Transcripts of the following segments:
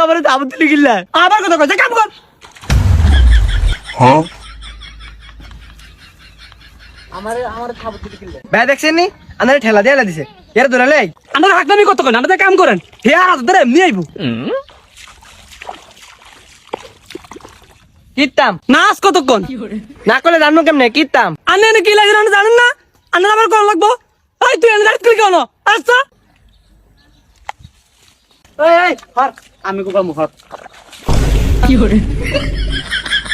আমার দাবত দিলি কিল্লা আবার কথা কইছে কাম কর হ্যাঁ আমার দাবত দিলি কিল্লা ভাই দেখছেন নি আনারে ঠেলা দিয়ে দিছে এর ধরে লাই আনার হাকনামি কত করেন আপনারা কাম করেন হে আর ধরে এমনি আইবো কিতাম নাচ কতক্ষণ না করলে জানবো কেমনে কিতাম আনে এনে কি লাগে জানেন না আনার আবার কল লাগবো এই তুই এনে রাখলি কেন আচ্ছা এই হর আমি কোকাম হর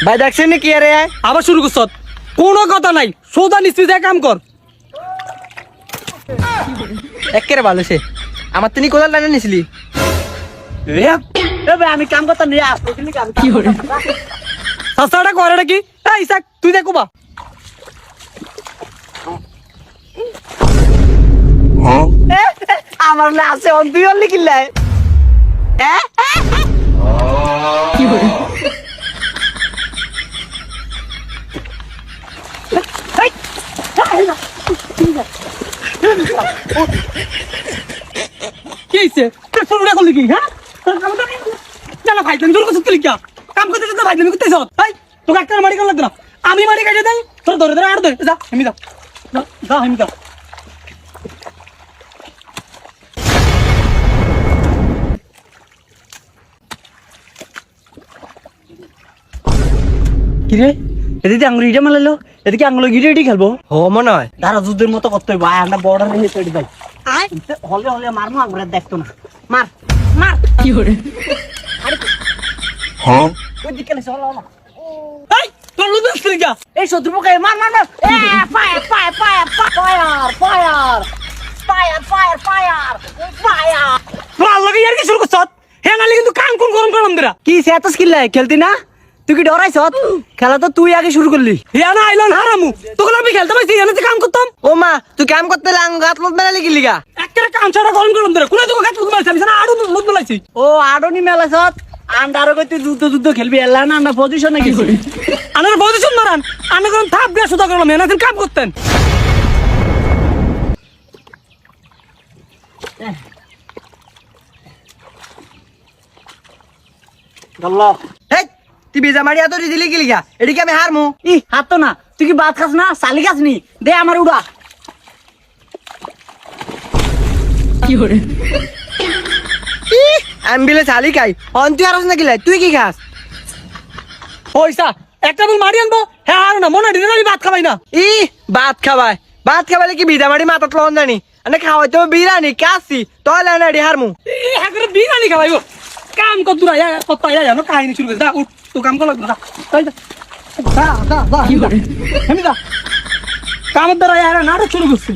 ভাই দেখছেন নি কি আরে আবার শুরু করছ কোনো কথা নাই সোজা নিশ্চিত যায় কাম কর একেবারে ভালো সে আমার তিনি কোদাল টানে নিছিলি আমি কাম করতাম নিয়ে আসলি কাম কি করে সস্তাটা করে কি এই ইসাক তুই দেখো বা আমার না আছে অন তুই অনলি কিল্লাই কি করে কি হইছে তুই শুরুটা করলি কি হ্যাঁ জানা ভাই তুমি জোর করছিস তুই কি কাম করতে যেতে ভাই তুমি করতেছ এই তোকে একটা মারি কর লাগবে না আমি মারি কাটে দেই তোর ধরে ধরে আর ধরে যা আমি যা যা আমি যা কিরে এদিকে আঙ্গুলিটা মারলো এদিকে আঙ্গুলো গিরে খেলবো ও মনে হয় তারা যুদ্ধের মতো করতে হবে আমরা বর্ডার নিয়ে চলে যাই হলে হলে মারমু আমরা দেখতো না মার মার কি করে হ্যাঁ ওই দিকে চলো না এই তোর লুদুস কিলিকা এই শত্রুকে মার মার মার এ fire fire fire fire fire fire fire fire fire মার লাগি আর কি শুরু করছ হে নালে কিন্তু কান কোন গরম গরম দিরা কি সে এত স্কিল লাই খেলতি না তুই কি ডরাইছ খেলা তো তুই আগে শুরু করলি হে না আইলন হারামু তোকে আমি খেলতে পাইছি এনে কাম করতাম ও মা তুই কাম করতে লাং গাত মত মেলা গেলি গা একটা কাম ছাড়া গরম গরম দিরা কোন তোকে গাছ মারছি আমি না আড়ু মত বলাইছি ও আডনি মেলাছ আন্ডারও কইতে যুদ্ধ যুদ্ধ খেলবি এলা না আমরা পজিশনে গেছি আনার পজিশন মারান আনা কোন থাপ দিয়া সুদা করলাম এনাদের কাম করতেন আল্লাহ হেই তুই বিজা মারি এত দিলি গেলি গা এদিকে আমি হারমু ই হাত তো না তুই কি ভাত খাস না চালি খাস নি দে আমার উড়া কি করে আমি বিলে চালি খাই অন তুই আরস না গিলাই তুই কি খাস পয়সা একটা বল মারি আনবো হ্যাঁ আর না মনে দিন আমি ভাত খাবাই না ই ভাত খাবালে কি বিজা মারি মাথাত লন জানি আনে খাওয়াই তো বিরানি কাসি তলে না রে হারমু হ্যাঁ করে বিরিয়ানি খাবাইবো কাম কর দূরা কত আইয়া জানো কাহিনী শুরু করে যা উঠ তো কাম কর লাগবে যা যা কি করে আমি যা কামের দ্বারা আর নাটক শুরু করছি